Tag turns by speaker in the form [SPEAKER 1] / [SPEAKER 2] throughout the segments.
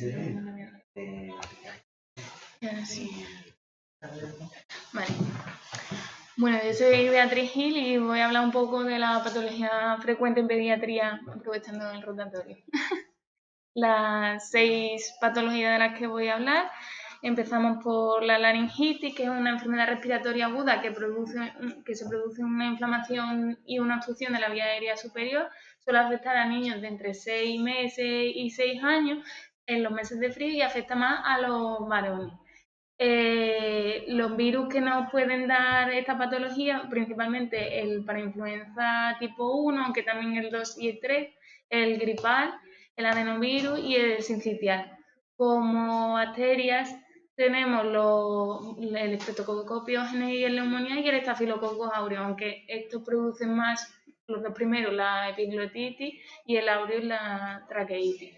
[SPEAKER 1] Y ahora sí. Vale. Bueno, yo soy Beatriz Gil y voy a hablar un poco de la patología frecuente en pediatría, aprovechando el rotatorio. Las 6 patologías de las que voy a hablar. Empezamos por la laringitis, que es una enfermedad respiratoria aguda que se produce una inflamación y una obstrucción de la vía aérea superior. Suele afectar a niños de entre 6 meses y 6 años en los meses de frío y afecta más a los varones. Los virus que nos pueden dar esta patología, principalmente el parainfluenza tipo 1, aunque también el 2 y el 3, el gripal, el adenovirus y el sincitial. Como bacterias tenemos el Streptococcus pyogenes y el neumonía y el Staphylococcus aureus, aunque estos producen más, los dos primeros, la epiglotitis y el aureus la traqueitis.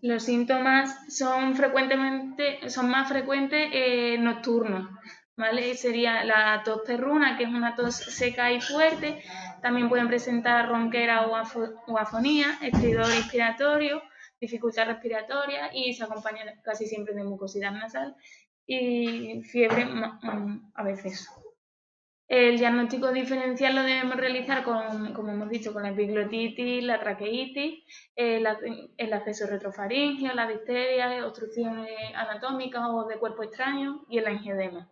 [SPEAKER 1] Los síntomas son más frecuentes nocturnos, ¿vale? Sería la tos perruna, que es una tos seca y fuerte. También pueden presentar ronquera o afonía, estridor inspiratorio, dificultad respiratoria y se acompaña casi siempre de mucosidad nasal y fiebre a veces. El diagnóstico diferencial lo debemos realizar como hemos dicho, con la epiglotitis, la traqueitis, el acceso retrofaríngeo, la difteria, obstrucciones anatómicas o de cuerpo extraño y el angioedema.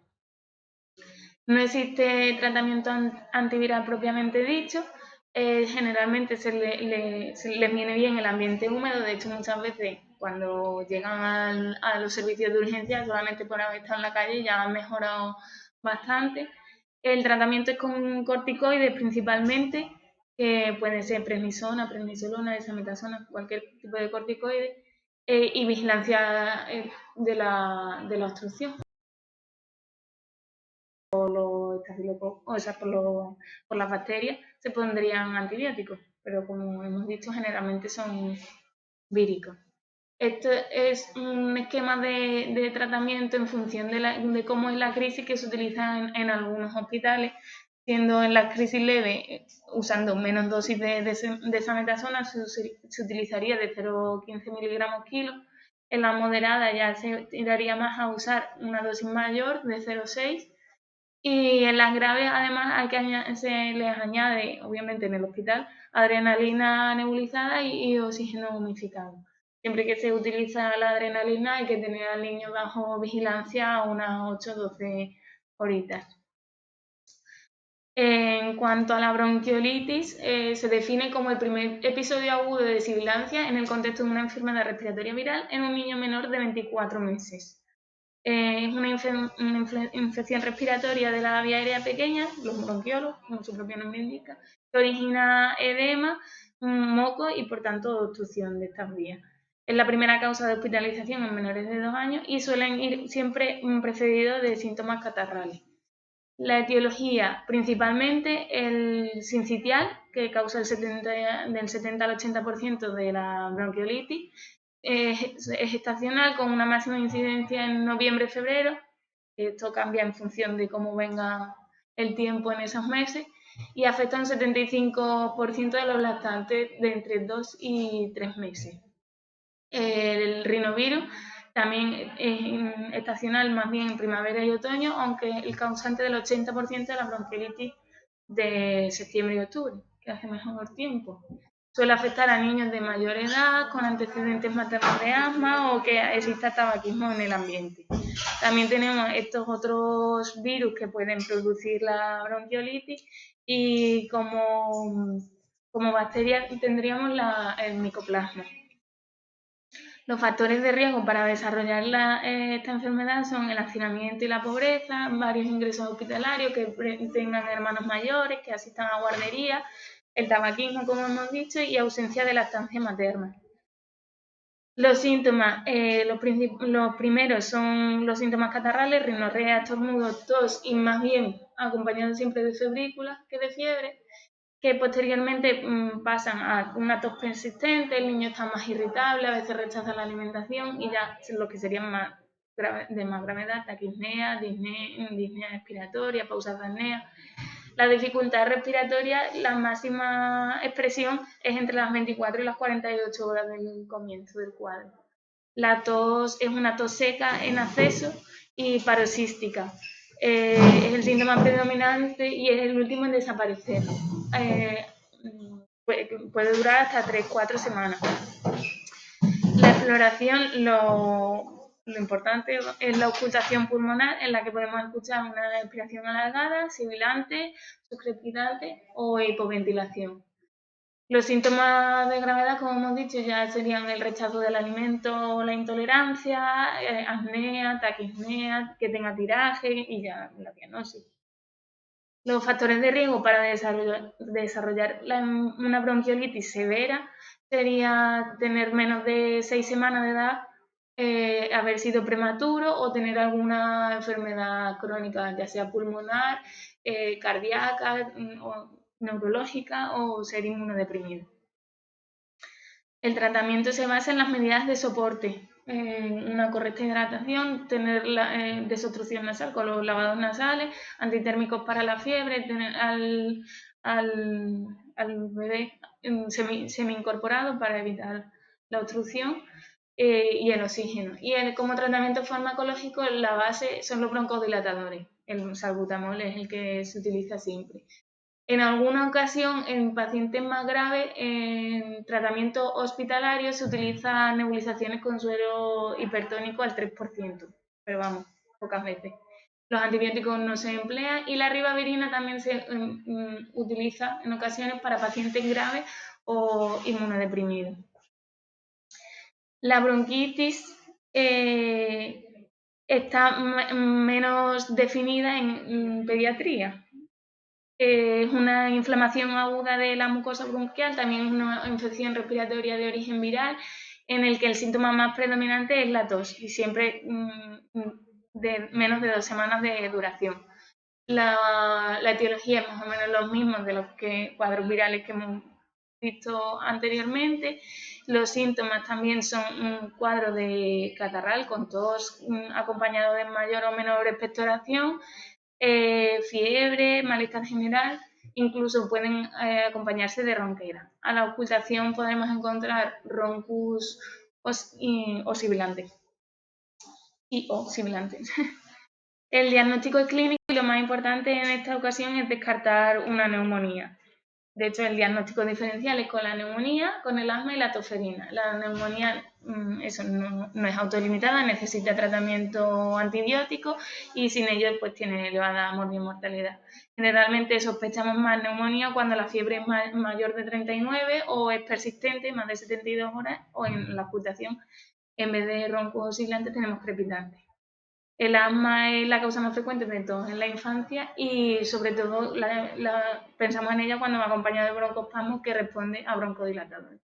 [SPEAKER 1] No existe tratamiento antiviral propiamente dicho. Generalmente se les viene bien el ambiente húmedo. De hecho, muchas veces cuando llegan a los servicios de urgencia, solamente por haber estado en la calle ya han mejorado bastante. El tratamiento es con corticoides principalmente, que pueden ser prednisona, prednisolona, dexametasona, cualquier tipo de corticoide, y vigilancia de la obstrucción. Por las bacterias se pondrían antibióticos, pero como hemos dicho, generalmente son víricos. Esto es un esquema de tratamiento en función de cómo es la crisis que se utiliza en algunos hospitales, siendo en las crisis leves, usando menos dosis de dexametasona, se utilizaría de 0,15 miligramos kilo. En la moderada ya se tiraría más a usar una dosis mayor de 0,6. Y en las graves, además, se les añade, obviamente en el hospital, adrenalina nebulizada y oxígeno humificado. Siempre que se utiliza la adrenalina hay que tener al niño bajo vigilancia unas 8-12 horitas. En cuanto a la bronquiolitis, se define como el primer episodio agudo de sibilancia en el contexto de una enfermedad respiratoria viral en un niño menor de 24 meses. Es una infección respiratoria de la vía aérea pequeña, los bronquiolos, como su propio nombre indica, que origina edema, moco y por tanto obstrucción de estas vías. Es la primera causa de hospitalización en menores de 2 años y suelen ir siempre precedidos de síntomas catarrales. La etiología, principalmente el sincitial, que causa del 70 al 80% de la bronquiolitis. Es estacional, con una máxima incidencia en noviembre-febrero. Esto cambia en función de cómo venga el tiempo en esos meses y afecta a un 75% de los lactantes de entre 2 y 3 meses. El rinovirus también es estacional, más bien en primavera y otoño, aunque el causante del 80% de la bronquiolitis de septiembre y octubre, que hace mejor tiempo. Suele afectar a niños de mayor edad, con antecedentes maternos de asma o que exista tabaquismo en el ambiente. También tenemos estos otros virus que pueden producir la bronquiolitis y como bacteria tendríamos el micoplasma. Los factores de riesgo para desarrollar esta enfermedad son el hacinamiento y la pobreza, varios ingresos hospitalarios, que tengan hermanos mayores, que asistan a guardería, el tabaquismo, como hemos dicho, y ausencia de lactancia materna. Los síntomas, los primeros son los síntomas catarrales, rinorrea, estornudo, tos y más bien acompañados siempre de febrículas que de fiebre, que posteriormente pasan a una tos persistente, el niño está más irritable, a veces rechaza la alimentación y ya lo que serían de más gravedad, taquipnea, disnea expiratoria, pausas de apnea. La dificultad respiratoria, la máxima expresión es entre las 24 y las 48 horas del comienzo del cuadro. La tos es una tos seca en acceso y paroxística. Es el síntoma predominante y es el último en desaparecer. Puede durar hasta 3-4 semanas. La exploración, lo importante es la ocultación pulmonar, en la que podemos escuchar una respiración alargada, sibilante, subcrepitante o hipoventilación. Los síntomas de gravedad, como hemos dicho, ya serían el rechazo del alimento o la intolerancia, apnea, taquipnea, que tenga tiraje y ya la diagnosis. Los factores de riesgo para desarrollar una bronquiolitis severa sería tener menos de 6 semanas de edad, haber sido prematuro o tener alguna enfermedad crónica, ya sea pulmonar, cardíaca, o neurológica o ser inmunodeprimido. El tratamiento se basa en las medidas de soporte, una correcta hidratación, tener desobstrucción nasal con los lavados nasales, antitérmicos para la fiebre, tener al bebé semi incorporado para evitar la obstrucción y el oxígeno. Y como tratamiento farmacológico, la base son los broncodilatadores. El salbutamol es el que se utiliza siempre. En alguna ocasión, en pacientes más graves, en tratamiento hospitalario se utilizan nebulizaciones con suero hipertónico al 3%, pero vamos, pocas veces. Los antibióticos no se emplean y la ribavirina también se utiliza en ocasiones para pacientes graves o inmunodeprimidos. La bronquitis está menos definida en pediatría. Es una inflamación aguda de la mucosa bronquial, también es una infección respiratoria de origen viral, en el que el síntoma más predominante es la tos y siempre de menos de 2 semanas de duración. La etiología es más o menos lo mismo de los cuadros virales que hemos visto anteriormente. Los síntomas también son un cuadro de catarral con tos acompañado de mayor o menor expectoración, fiebre, malestar general, incluso pueden acompañarse de ronquera. A la ocultación podemos encontrar roncus o sibilante. El diagnóstico es clínico y lo más importante en esta ocasión es descartar una neumonía. De hecho, el diagnóstico diferencial es con la neumonía, con el asma y la toferina. La neumonía eso no es autolimitada, necesita tratamiento antibiótico y sin ello pues tiene elevada mortalidad. Generalmente sospechamos más neumonía cuando la fiebre es mayor de 39 o es persistente, más de 72 horas, o en la ocultación, en vez de roncos oscilantes, tenemos crepitantes. El asma es la causa más frecuente de tos en la infancia y sobre todo pensamos en ella cuando va acompañada de broncoespasmos que responde a broncodilatadores.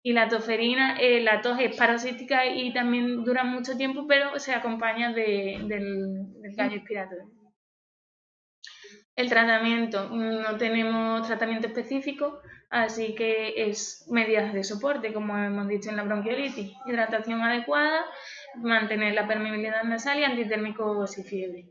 [SPEAKER 1] Y la toferina, la tos es paroxística y también dura mucho tiempo, pero se acompaña del gallo expiratorio. El tratamiento, no tenemos tratamiento específico, así que es medidas de soporte, como hemos dicho en la bronquiolitis, hidratación adecuada, mantener la permeabilidad nasal y antitérmicos y fiebre.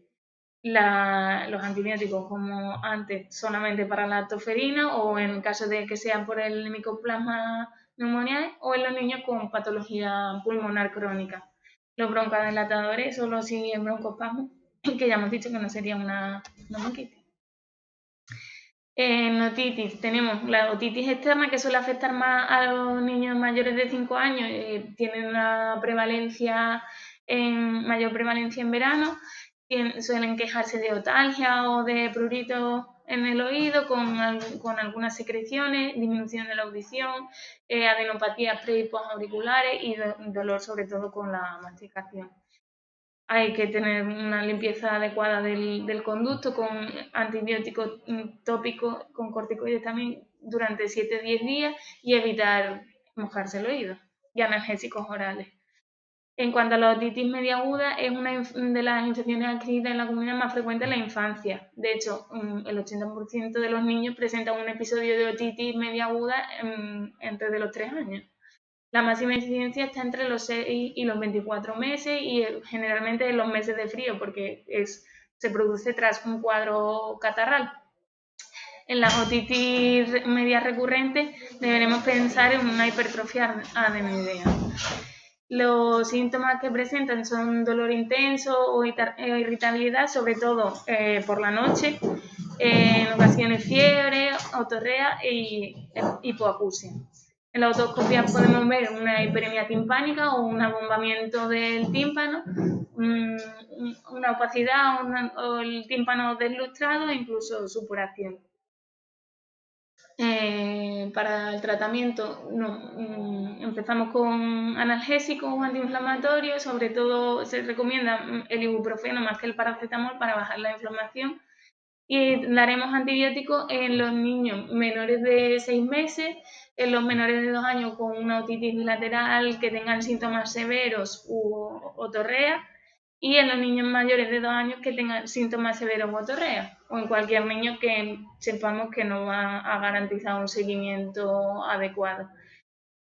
[SPEAKER 1] Los antibióticos, como antes, solamente para la toferina o en caso de que sea por el Mycoplasma pneumoniae o en los niños con patología pulmonar crónica. Los broncodilatadores solo si en broncoespasmo, que ya hemos dicho que no sería una bronquitis. En otitis tenemos la otitis externa, que suele afectar más a los niños mayores de 5 años, tienen una mayor prevalencia en verano, suelen quejarse de otalgia o de prurito en el oído con algunas secreciones, disminución de la audición, adenopatías pre y postauriculares y dolor sobre todo con la masticación. Hay que tener una limpieza adecuada del conducto con antibióticos tópicos, con corticoides también durante 7-10 días y evitar mojarse el oído, y analgésicos orales. En cuanto a la otitis media aguda, es una de las infecciones adquiridas en la comunidad más frecuentes en la infancia. De hecho, el 80% de los niños presentan un episodio de otitis media aguda entre de los 3 años. La máxima incidencia está entre los 6 y los 24 meses y generalmente en los meses de frío porque se produce tras un cuadro catarral. En las otitis medias recurrentes deberemos pensar en una hipertrofia adenoidea. Los síntomas que presentan son dolor intenso o irritabilidad, sobre todo por la noche, en ocasiones fiebre, otorrea y hipoacusia. En la otoscopia podemos ver una hiperemia timpánica o un abombamiento del tímpano, una opacidad o el tímpano deslustrado e incluso supuración. Para el tratamiento empezamos con analgésicos o antiinflamatorios, sobre todo se recomienda el ibuprofeno más que el paracetamol para bajar la inflamación, y daremos antibióticos en los niños menores de 6 meses, en los menores de 2 años con una otitis bilateral que tengan síntomas severos u otorrea, y en los niños mayores de 2 años que tengan síntomas severos o otorrea, o en cualquier niño que sepamos que no va a garantizar un seguimiento adecuado.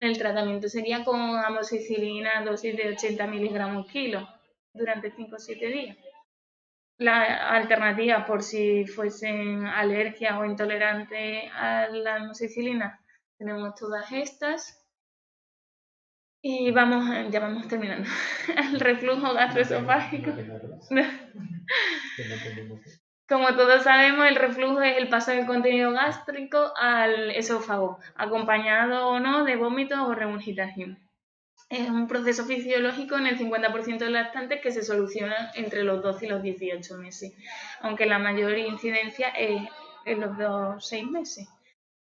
[SPEAKER 1] El tratamiento sería con amoxicilina, dosis de 80 miligramos kilo, durante 5 o 7 días. La alternativa, por si fuesen alergia o intolerante a la amoxicilina, tenemos todas estas. Y ya vamos terminando. El reflujo gastroesofágico. Como todos sabemos, el reflujo es el paso del contenido gástrico al esófago, acompañado o no de vómito o regurgitación. Es un proceso fisiológico en el 50% de lactantes que se soluciona entre los 12 y los 18 meses, aunque la mayor incidencia es en los 6 meses.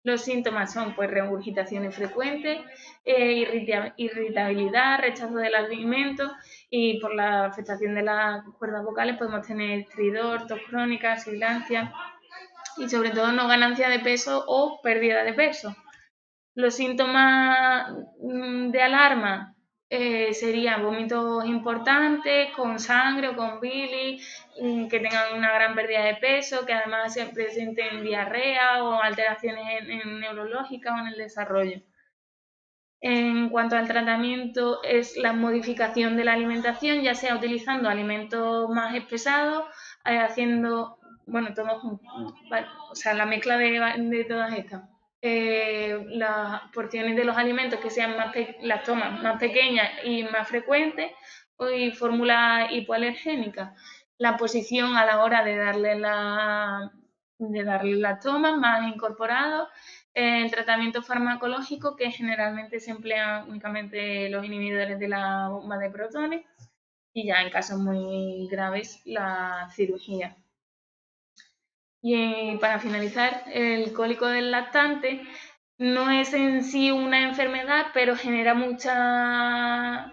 [SPEAKER 1] Los síntomas son pues regurgitaciones frecuentes, irritabilidad, rechazo del alimento, y por la afectación de las cuerdas vocales podemos tener estridor, tos crónica, sibilancia y sobre todo no ganancia de peso o pérdida de peso. Los síntomas de alarma serían vómitos importantes, con sangre o con bilis, que tengan una gran pérdida de peso, que además se presenten diarrea o alteraciones neurológicas o en el desarrollo. En cuanto al tratamiento, es la modificación de la alimentación, ya sea utilizando alimentos más espesados, haciendo, bueno, la mezcla de todas estas. Las porciones de los alimentos que sean las tomas más pequeñas y más frecuentes, y fórmulas hipoalergénicas. La posición a la hora de darle las tomas más incorporados. El tratamiento farmacológico, que generalmente se emplean únicamente los inhibidores de la bomba de protones, y ya en casos muy graves la cirugía. Y para finalizar, el cólico del lactante no es en sí una enfermedad, pero genera mucha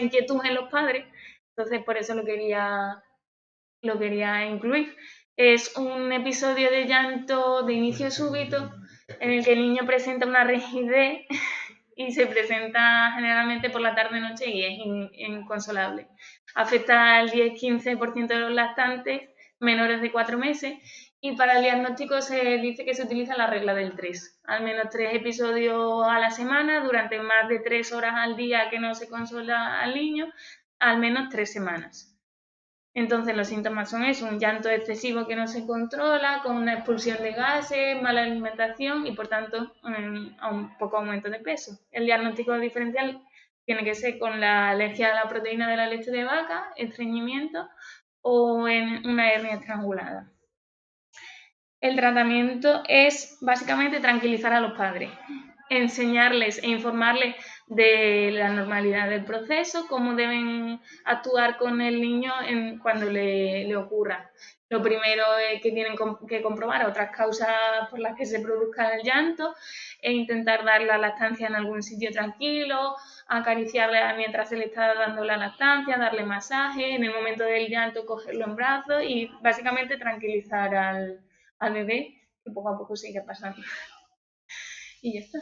[SPEAKER 1] inquietud en los padres, entonces por eso lo quería incluir. Es un episodio de llanto de inicio súbito en el que el niño presenta una rigidez y se presenta generalmente por la tarde-noche y es inconsolable. Afecta al 10-15% de los lactantes menores de 4 meses, y para el diagnóstico se dice que se utiliza la regla del 3. Al menos 3 episodios a la semana, durante más de 3 horas al día que no se consola al niño, al menos 3 semanas. Entonces los síntomas son eso: un llanto excesivo que no se controla, con una expulsión de gases, mala alimentación y por tanto un poco aumento de peso. El diagnóstico diferencial tiene que ser con la alergia a la proteína de la leche de vaca, estreñimiento o en una hernia estrangulada. El tratamiento es básicamente tranquilizar a los padres, enseñarles e informarles de la normalidad del proceso, cómo deben actuar con el niño cuando le ocurra. Lo primero es que tienen que comprobar otras causas por las que se produzca el llanto, e intentar dar la lactancia en algún sitio tranquilo, acariciarle mientras se le está dando la lactancia, darle masaje, en el momento del llanto cogerlo en brazos y básicamente tranquilizar al bebé, que poco a poco sigue pasando. Y ya está.